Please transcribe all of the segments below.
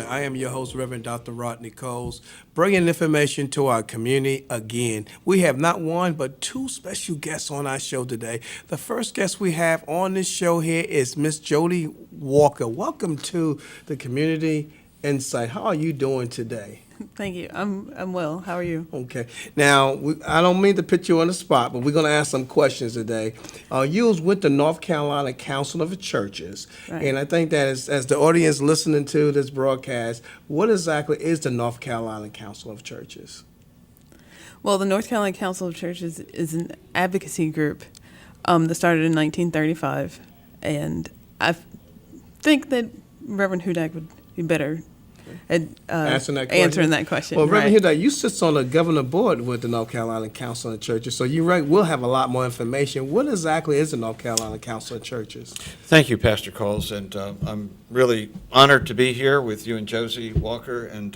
I am your host, Reverend Dr. Rodney Coles, bringing information to our community again. We have not one, but two special guests on our show today. The first guest we have on this show here is Miss Jody Walker. Welcome to the Community Insight. How are you doing today? Thank you. I'm well. How are you? Okay. Now, I don't mean to put you on the spot, but we're going to ask some questions today. You was with the North Carolina Council of Churches, Right. and I think that as the audience listening to this broadcast, what exactly is the North Carolina Council of Churches? Well, the North Carolina Council of Churches is an advocacy group that started in 1935, and I think that Reverend Hudak would be better at answering that question. Well, Reverend right? Hudak, you sit on the governor board with the North Carolina Council of Churches, so you're right. We'll have a lot more information. What exactly is the North Carolina Council of Churches? Thank you, Pastor Coles, and I'm really honored to be here with you and Josie Walker, and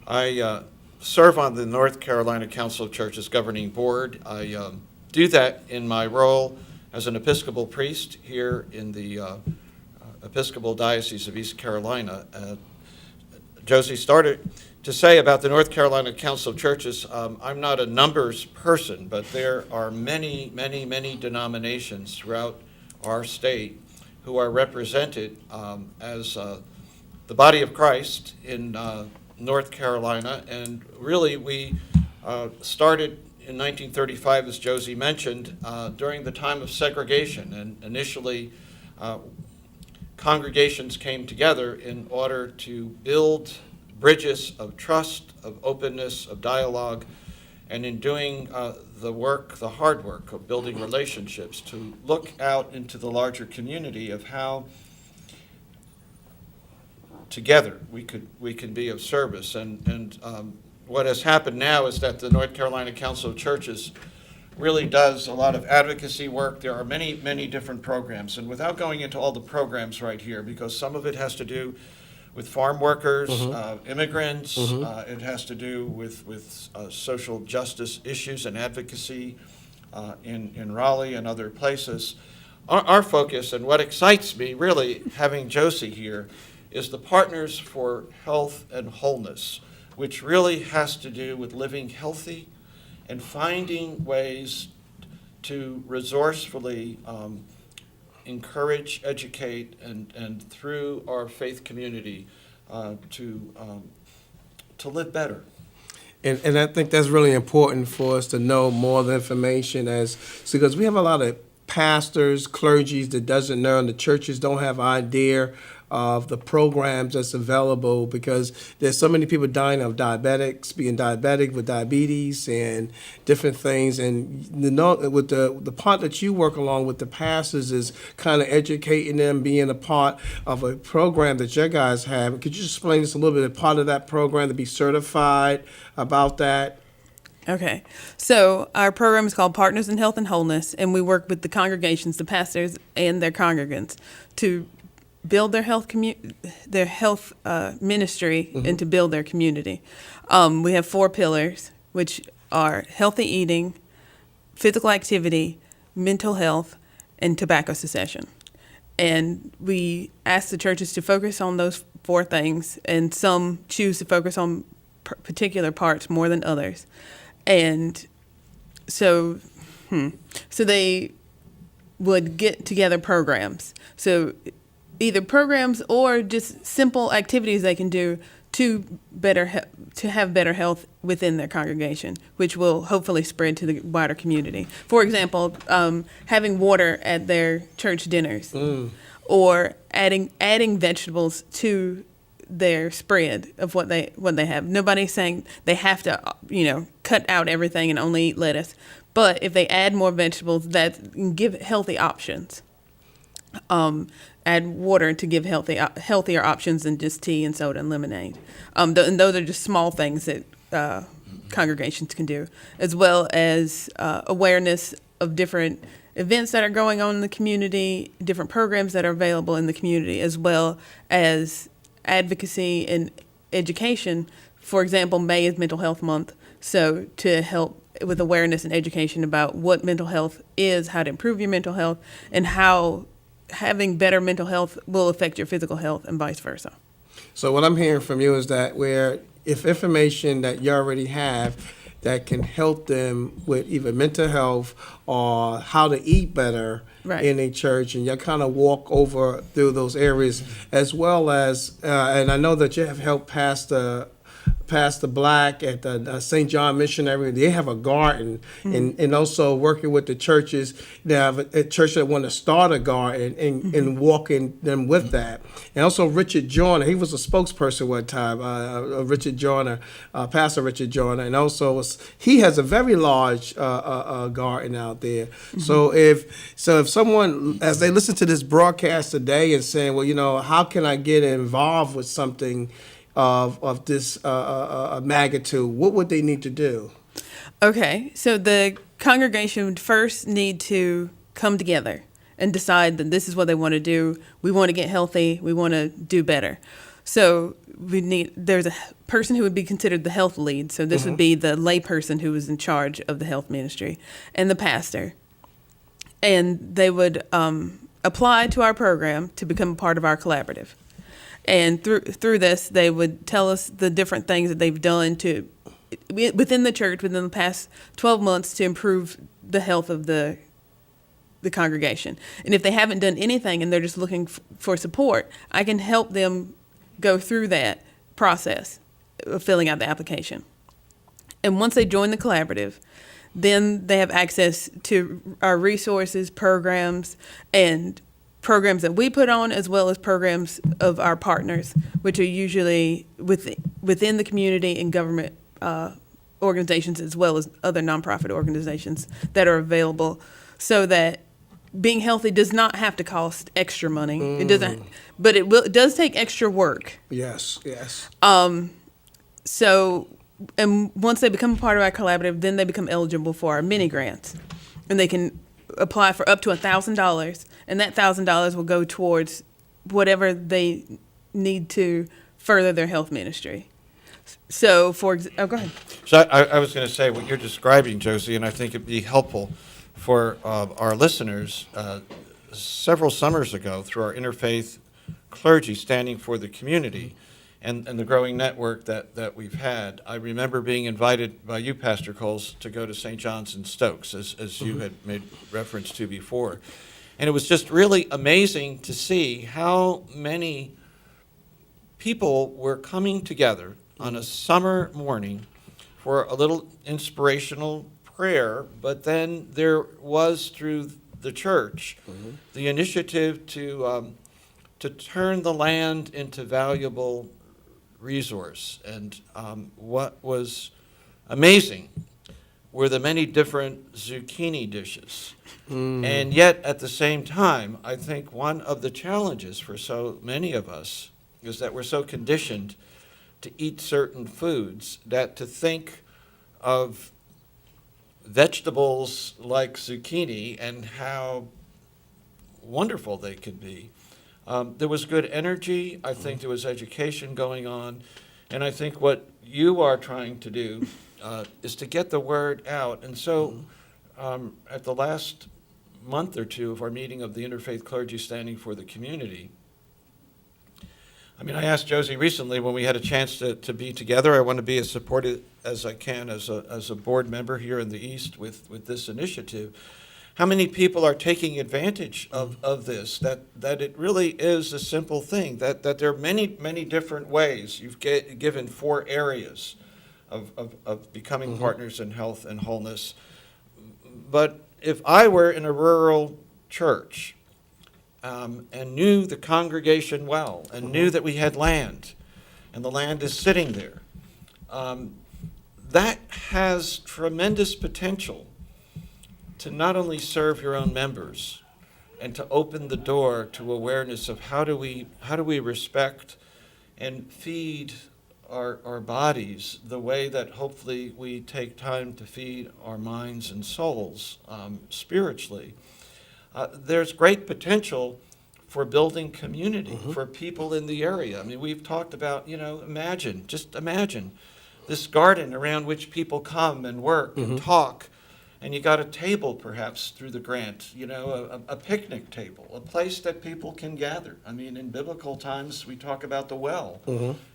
I serve on the North Carolina Council of Churches governing board. I do that in my role as an Episcopal priest here in the Episcopal Diocese of East Carolina. Josie started to say about the North Carolina Council of Churches, I'm not a numbers person, but there are many, many, many denominations throughout our state who are represented as the body of Christ in North Carolina. And really, we started in 1935, as Josie mentioned, during the time of segregation. And initially, congregations came together in order to build bridges of trust, of openness, of dialogue, and in doing the work, the hard work of building relationships, to look out into the larger community of how together we can be of service. And what has happened now is that the North Carolina Council of Churches really does a lot of advocacy work. There are many, many different programs. And without going into all the programs right here, because some of it has to do with farm workers, immigrants, it has to do with social justice issues and advocacy in Raleigh and other places. Our focus, and what excites me really having Josie here, is the Partners for Health and Wholeness, which really has to do with living healthy and finding ways to resourcefully encourage, educate, and through our faith community to live better. And I think that's really important for us to know more of the information because we have a lot of pastors, clergy that doesn't know, and the churches don't have idea of the programs that's available because there's so many people dying of being diabetic with diabetes and different things. And with the part that you work along with the pastors is kind of educating them, being a part of a program that you guys have. Could you explain this a little bit, a part of that program to be certified about that? Okay. So our program is called Partners in Health and Wholeness, and we work with the congregations, the pastors, and their congregants to build their health ministry and to build their community. We have 4 pillars, which are healthy eating, physical activity, mental health, and tobacco cessation. And we ask the churches to focus on those 4 things, and some choose to focus on particular parts more than others. And so they would get together programs. So either programs or just simple activities they can do to have better health within their congregation, which will hopefully spread to the wider community. For example, having water at their church dinners, or adding vegetables to their spread of what they have. Nobody's saying they have to cut out everything and only eat lettuce, but if they add more vegetables, that give healthy options. Add water to give healthier options than just tea and soda and lemonade. And those are just small things that congregations can do, as well as awareness of different events that are going on in the community, different programs that are available in the community, as well as advocacy and education. For example, May is Mental Health Month, so to help with awareness and education about what mental health is, how to improve your mental health, and how having better mental health will affect your physical health and vice versa. So what I'm hearing from you is that where if information that you already have that can help them with either mental health or how to eat better Right. in a church, and you kind of walk over through those areas, as well as, and I know that you have helped Pastor Black at the St. John Missionary. They have a garden, and also working with the churches. They have a church that want to start a garden and walking them with that. And also Richard Joyner, he was a spokesperson one time. Richard Joyner, Pastor Richard Joyner, and also he has a very large garden out there. So if someone, as they listen to this broadcast today and saying, well, how can I get involved with something of this magnitude, what would they need to do? Okay, so the congregation would first need to come together and decide that this is what they want to do. We want to get healthy. We want to do better. So there's a person who would be considered the health lead. So this would be the lay person who was in charge of the health ministry, and the pastor. And they would apply to our program to become a part of our collaborative. And through this, they would tell us the different things that they've done within the church within the past 12 months to improve the health of the congregation. And if they haven't done anything and they're just looking for support, I can help them go through that process of filling out the application. And once they join the collaborative, then they have access to our resources, programs, and programs that we put on, as well as programs of our partners, which are usually within the community and government organizations, as well as other nonprofit organizations that are available, so that being healthy does not have to cost extra money. It doesn't, but it does take extra work. Yes. So, and once they become a part of our collaborative, then they become eligible for our mini grants, and they can apply for up to $1,000, and that $1,000 will go towards whatever they need to further their health ministry. So, go ahead. So I was going to say what you're describing, Josie, and I think it'd be helpful for our listeners. Several summers ago, through our interfaith clergy standing for the community and the growing network that we've had, I remember being invited by you, Pastor Coles, to go to St. John's in Stokes, as you had made reference to before. And it was just really amazing to see how many people were coming together on a summer morning for a little inspirational prayer, but then there was, through the church, the initiative to turn the land into valuable resource. And what was amazing were the many different zucchini dishes. And yet, at the same time, I think one of the challenges for so many of us is that we're so conditioned to eat certain foods that to think of vegetables like zucchini and how wonderful they could be. There was good energy. I think there was education going on. And I think what you are trying to do is to get the word out. And so at the last month or two of our meeting of the Interfaith Clergy Standing for the Community, I asked Josie recently when we had a chance to be together. I want to be as supportive as I can as a board member here in the East with this initiative. How many people are taking advantage of this, that it really is a simple thing, that there are many, many different ways. You've given 4 areas of becoming partners in health and wholeness. But if I were in a rural church and knew the congregation well and knew that we had land and the land is sitting there, that has tremendous potential to not only serve your own members and to open the door to awareness of how do we respect and feed our bodies the way that hopefully we take time to feed our minds and souls spiritually. There's great potential for building community for people in the area. We've talked about, imagine this garden around which people come and work and talk and you got a table perhaps through the grant, a picnic table, a place that people can gather. I mean, in biblical times, we talk about the well,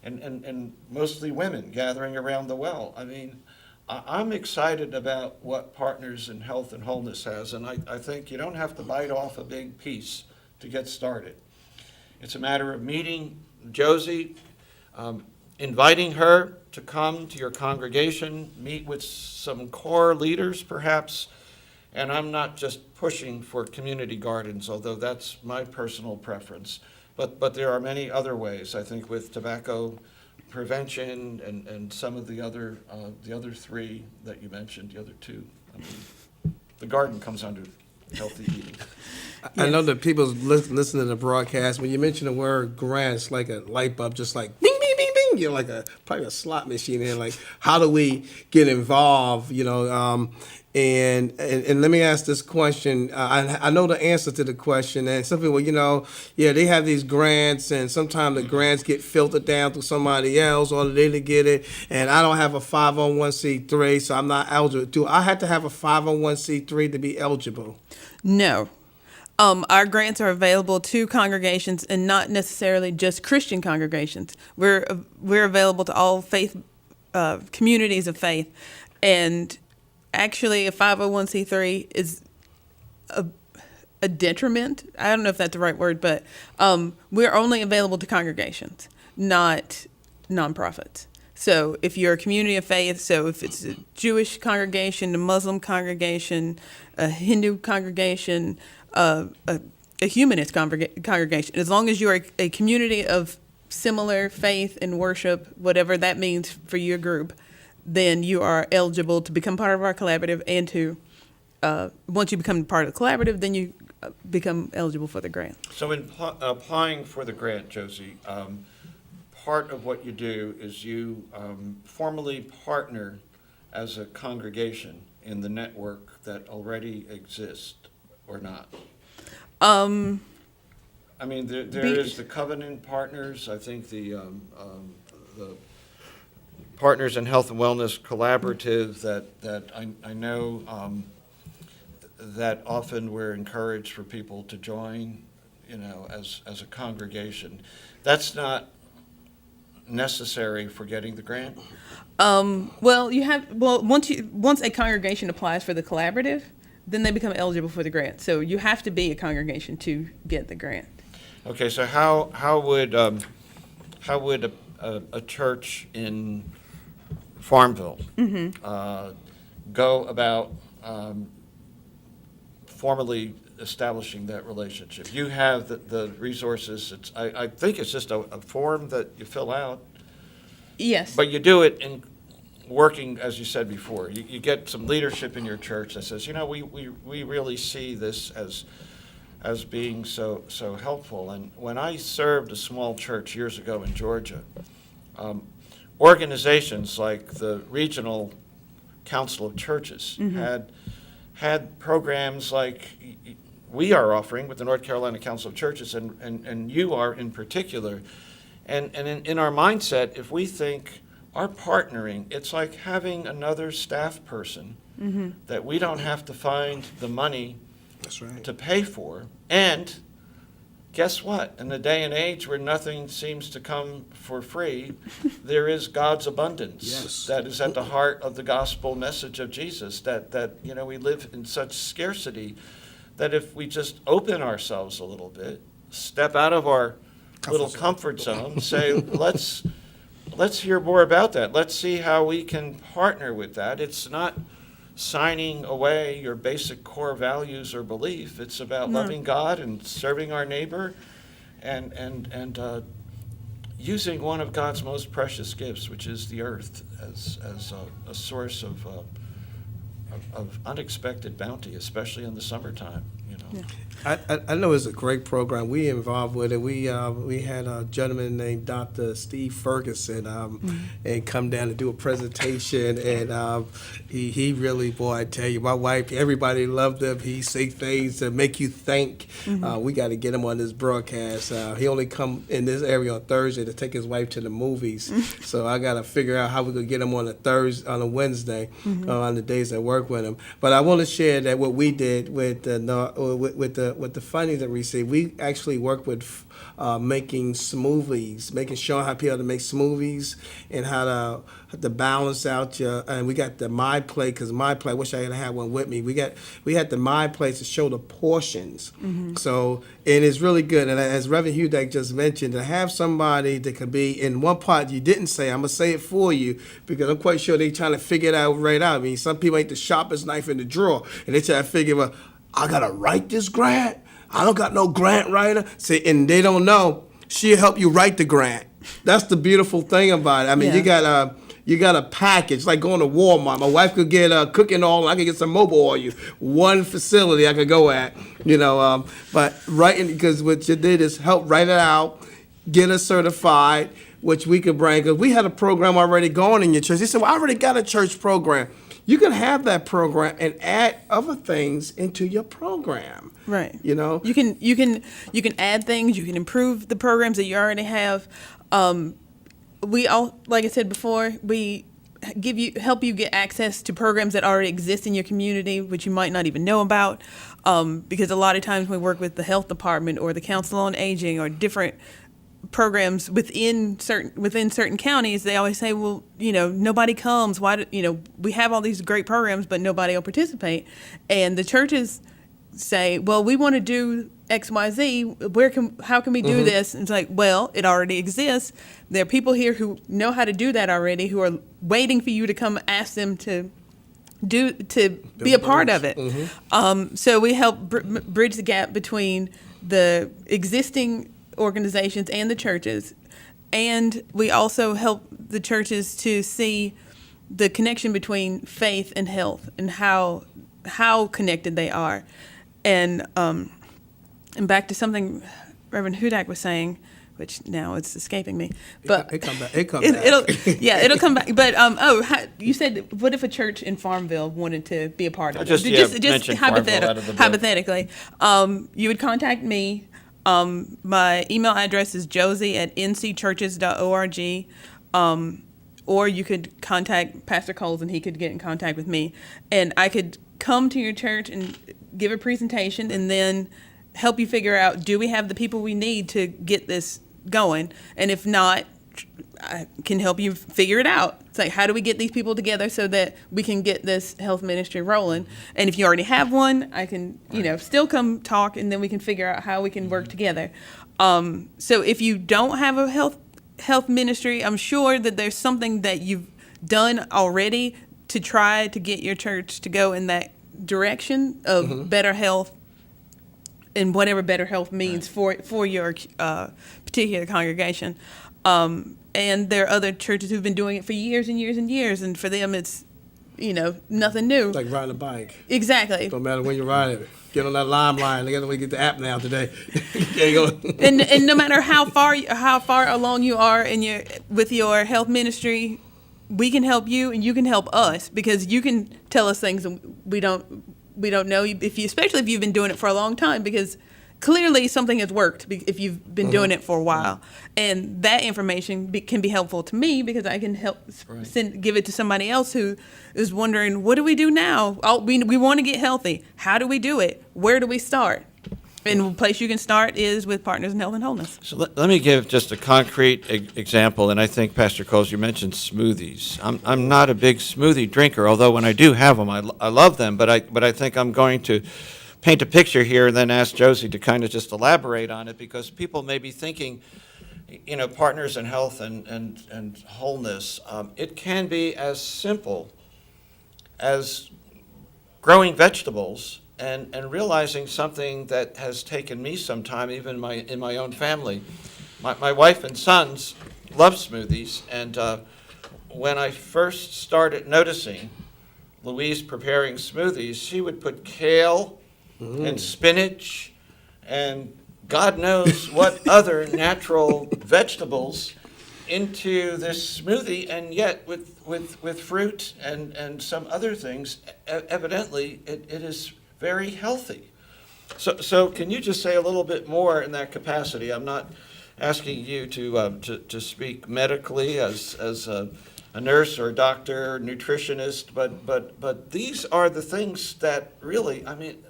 and mostly women gathering around the well. I mean, I'm excited about what Partners in Health and Wholeness has, and I think you don't have to bite off a big piece to get started. It's a matter of meeting Josie, inviting her to come to your congregation, meet with some core leaders perhaps, and I'm not just pushing for community gardens, although that's my personal preference, but there are many other ways, I think, with tobacco prevention and some of the other three that you mentioned, the other two. I mean, the garden comes under healthy eating. I know that people listening to the broadcast, when you mention the word grant, it's like a light bulb, just like bing, bing, bing, bing. You're like probably a slot machine. And like, how do we get involved? And let me ask this question. I know the answer to the question, and some people, they have these grants, and sometimes the grants get filtered down to somebody else, or they didn't get it, and I don't have a 501c3, so I'm not eligible. Do I have to have a 501c3 to be eligible? No. Our grants are available to congregations, and not necessarily just Christian congregations. We're available to all faith communities of faith, and actually, a 501c3 is a detriment. I don't know if that's the right word, but we're only available to congregations, not nonprofits. So if you're a community of faith, so if it's a Jewish congregation, a Muslim congregation, a Hindu congregation, a humanist congregation, as long as you're a community of similar faith and worship, whatever that means for your group, then you are eligible to become part of our collaborative, and to, once you become part of the collaborative, then you become eligible for the grant. So in applying for the grant, Josie, part of what you do is you formally partner as a congregation in the network that already exists, or not? I mean, there is the Covenant Partners. I think the Partners in Health and Wellness Collaborative that I know that often we're encouraged for people to join, as a congregation. That's not necessary for getting the grant? Once a congregation applies for the collaborative, then they become eligible for the grant. So you have to be a congregation to get the grant. Okay, so how would a church in Farmville go about formally establishing that relationship? You have the resources. I think it's just a form that you fill out. Yes. But you do it in working, as you said before. You get some leadership in your church that says, we really see this as being so helpful. And when I served a small church years ago in Georgia, organizations like the Regional Council of Churches had programs like we are offering with the North Carolina Council of Churches, and you are in particular. And in our mindset, if we think our partnering, it's like having another staff person that we don't have to find the money to pay for. And guess what? In the day and age where nothing seems to come for free, there is God's abundance that is at the heart of the gospel message of Jesus, that we live in such scarcity that if we just open ourselves a little bit, step out of our little comfort zone, say, let's hear more about that. Let's see how we can partner with that. It's not signing away your basic core values or belief. It's about loving God and serving our neighbor and using one of God's most precious gifts, which is the earth, as a source of unexpected bounty, especially in the summertime. I know it's a great program. We involved with it. We had a gentleman named Dr. Steve Ferguson and come down to do a presentation, and he really, boy, I tell you, my wife, everybody loved him. He say things that make you think. We got to get him on this broadcast. He only come in this area on Thursday to take his wife to the movies, so I got to figure out how we could get him on a Wednesday, on the days I work with him. But I want to share that what we did with the funding that we received, we actually worked with making smoothies, showing how people to make smoothies and how to balance out your. And we got the My Plate, because My Plate, I wish I had had one with me. We had the My Plate to show the portions. So, and it's really good. And as Reverend Hudak just mentioned, to have somebody that could be in one part you didn't say, I'm gonna say it for you because I'm quite sure they're trying to figure it out right out. I mean, some people ain't the sharpest knife in the drawer, and they try to figure out, I gotta write this grant. I don't got no grant writer. See, and they don't know. She'll help you write the grant. That's the beautiful thing about it. I mean, you got a package, like going to Walmart. My wife could get cooking oil, and I could get some mobile oil. One facility I could go at, But writing, because what you did is help write it out, get us certified, which we could bring. Because we had a program already going in your church. They said, well, I already got a church program. You can have that program and add other things into your program. Right. You know? You can add things, you can improve the programs that you already have. We all, like I said before, we help you get access to programs that already exist in your community, which you might not even know about. Because a lot of times we work with the health department or the council on aging or different programs within certain counties. They always say, well, nobody comes. Why we have all these great programs, but nobody will participate. And the churches say, well, we want to do X, Y, Z. How can we do this? And it's like, well, it already exists. There are people here who know how to do that already, who are waiting for you to come ask them to be a part of it. So we help bridge the gap between the existing organizations and the churches, and we also help the churches to see the connection between faith and health and how connected they are. And back to something Reverend Hudak was saying, which now it's escaping me, but it come back. It'll come back. But you said, what if a church in Farmville wanted to be a part of it? Just hypothetically, you would contact me. My email address is josie@ncchurches.org, or you could contact Pastor Coles and he could get in contact with me, and I could come to your church and give a presentation and then help you figure out, do we have the people we need to get this going? And if not, I can help you figure it out. It's like, how do we get these people together so that we can get this health ministry rolling? And if you already have one, I can, still come talk, and then we can figure out how we can work together. So if you don't have a health ministry, I'm sure that there's something that you've done already to try to get your church to go in that direction of better health, and whatever better health means for your particular congregation. And there are other churches who've been doing it for years and years and years, and for them it's, nothing new. Like riding a bike. Exactly. Don't matter when you ride it. Get on that line. They got to get the app now today. There you go. And no matter how far along you are with your health ministry, we can help you and you can help us, because you can tell us things that we don't know, especially if you've been doing it for a long time, because clearly something has worked if you've been doing it for a while. And that information can be helpful to me, because I can help give it to somebody else who is wondering, what do we do now? We want to get healthy. How do we do it? Where do we start? And the place you can start is with Partners in Health and Wholeness. So let me give just a concrete example, and I think, Pastor Coles, you mentioned smoothies. I'm not a big smoothie drinker, although when I do have them, I love them, but I think I'm going to paint a picture here and then ask Josie to kind of just elaborate on it, because people may be thinking, Partners in Health and Wholeness, it can be as simple as growing vegetables and realizing something that has taken me some time, even in my own family. My wife and sons love smoothies, and when I first started noticing Louise preparing smoothies, she would put kale and spinach and God knows what other natural vegetables into this smoothie, and yet with fruit and some other things, evidently it is very healthy. So can you just say a little bit more in that capacity? I'm not asking you to speak medically as a nurse or a doctor, nutritionist, but these are the things that really, I mean,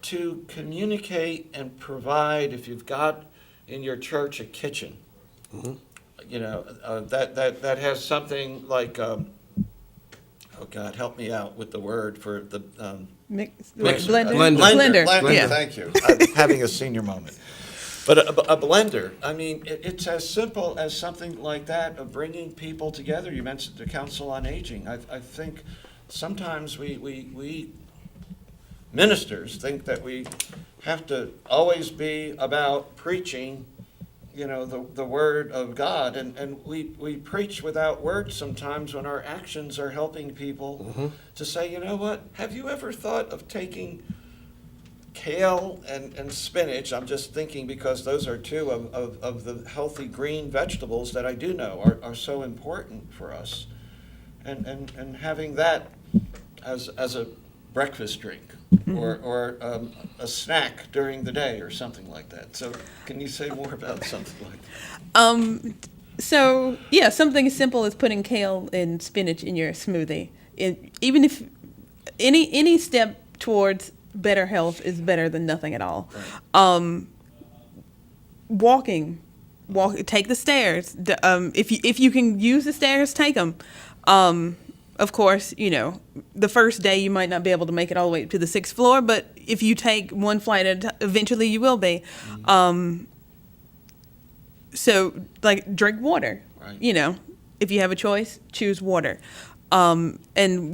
to communicate and provide. If you've got in your church a kitchen, you know, that has something like, oh God, help me out with the word for the Blender. Blender, Yeah. thank you. I'm having a senior moment. But a blender, I mean, it's as simple as something like that, of bringing people together. You mentioned the Council on Aging. I think sometimes we ministers think that we have to always be about preaching, you know, the word of God, and we preach without words sometimes when our actions are helping people to say, you know what, have you ever thought of taking kale and spinach? I'm just thinking because those are two of the healthy green vegetables that I do know are so important for us, and having that as a breakfast drink or a snack during the day or something like that. So can you say more about something like that? So yeah, something as simple as putting kale and spinach in your smoothie. Even if any step towards better health is better than nothing at all. Right. Take the stairs. If you can use the stairs, take them. Of course, you know, the first day you might not be able to make it all the way to the 6th floor, but if you take one flight at a time, eventually you will be. So, like, drink water. Right. You know, if you have a choice, choose water. And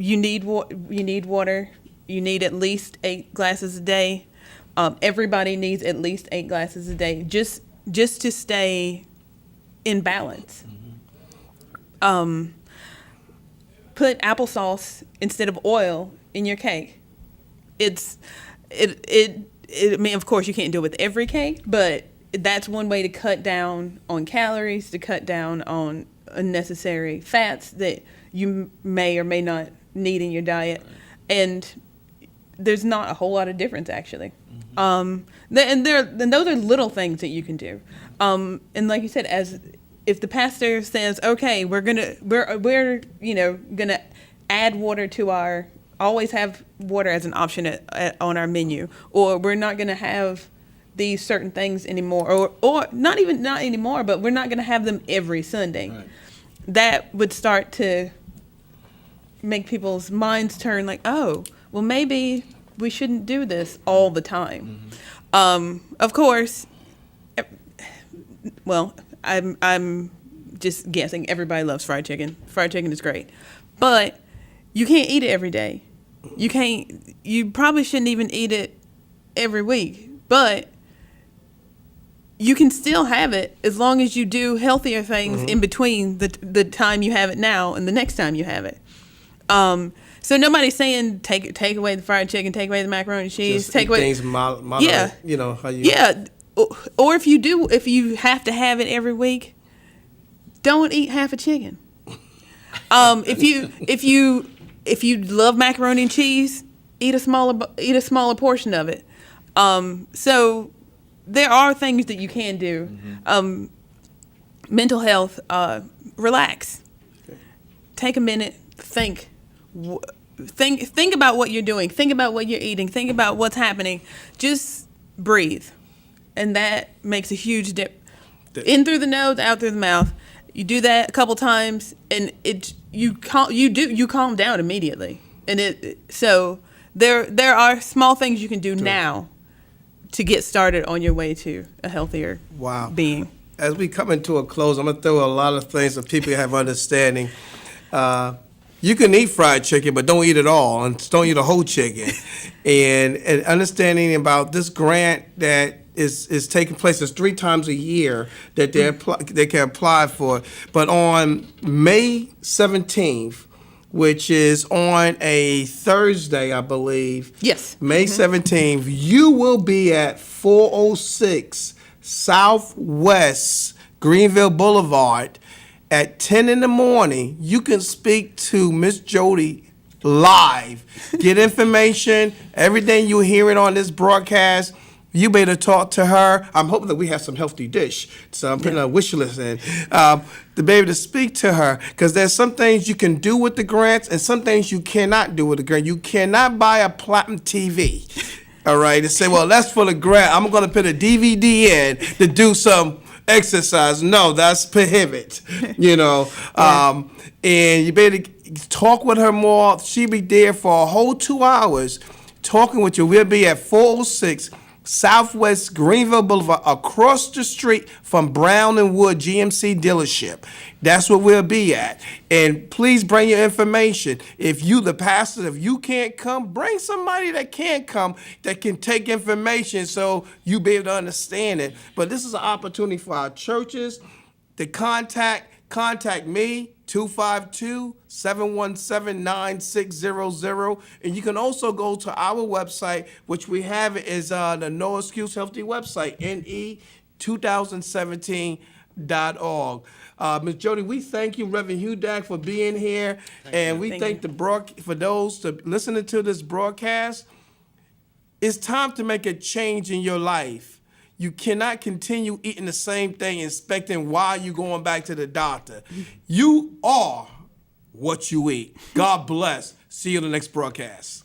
you need water. You need at least 8 glasses a day. Everybody needs at least 8 glasses a day, just to stay in balance. Put applesauce instead of oil in your cake. I mean, of course, you can't do it with every cake, but that's one way to cut down on calories, to cut down on unnecessary fats that you may or may not need in your diet. Right. And there's not a whole lot of difference, actually. And those are little things that you can do. And like you said, if the pastor says, okay, we're gonna add water to always have water as an option on our menu, or we're not gonna have these certain things anymore, or not anymore, but we're not gonna have them every Sunday. Right. That would start to make people's minds turn like, oh, well, maybe we shouldn't do this all the time. Of course, well, I'm just guessing. Everybody loves fried chicken. Fried chicken is great, but you can't eat it every day. You probably shouldn't even eat it every week, but you can still have it as long as you do healthier things in between the time you have it now and the next time you have it. So nobody's saying take away the fried chicken, take away the macaroni and cheese, Just take eat away things yeah, you know how you yeah. Or if you have to have it every week, don't eat half a chicken. If you love macaroni and cheese, eat a smaller portion of it. So there are things that you can do. Mental health, relax. Take a minute, think about what you're doing. Think about what you're eating. Think about what's happening. Just breathe, and that makes a huge dip. In through the nose, out through the mouth. You do that a couple times, and you calm down immediately. And so there are small things you can do now to get started on your way to a healthier being. As we come into a close, I'm going to throw a lot of things so people have understanding. You can eat fried chicken, but don't eat it all, and don't eat a whole chicken. and understanding about this grant that is taking place. It's 3 times a year that they can apply for. But on May 17th, which is on a Thursday, I believe. Yes. May 17th, you will be at 406 Southwest Greenville Boulevard at 10 in the morning. You can speak to Miss Jody live, get information, everything you hearing on this broadcast. You better talk to her. I'm hoping that we have some healthy dish, so I'm putting a wish list in to be able to speak to her, because there's some things you can do with the grants and some things you cannot do with the grant. You cannot buy a platinum TV, all right, and say, well, that's for the grant. I'm going to put a DVD in to do some exercise. No, that's prohibit, you know. And you better talk with her more. She'll be there for a whole 2 hours talking with you. We'll be at 406 Southwest Greenville Boulevard, across the street from Brown and Wood GMC dealership. That's where we'll be at. And please bring your information. If you, the pastor, if you can't come, bring somebody that can come, that can take information so you be able to understand it. But this is an opportunity for our churches to contact me, 252-717-9600. And you can also go to our website, which we have is the No Excuse Healthy website, ne2017.org. Ms. Jody, we thank you, Reverend Hudak, for being here. And we thank for those to listening to this broadcast. It's time to make a change in your life. You cannot continue eating the same thing, expecting why you're going back to the doctor. You are what you eat. God bless. See you in the next broadcast.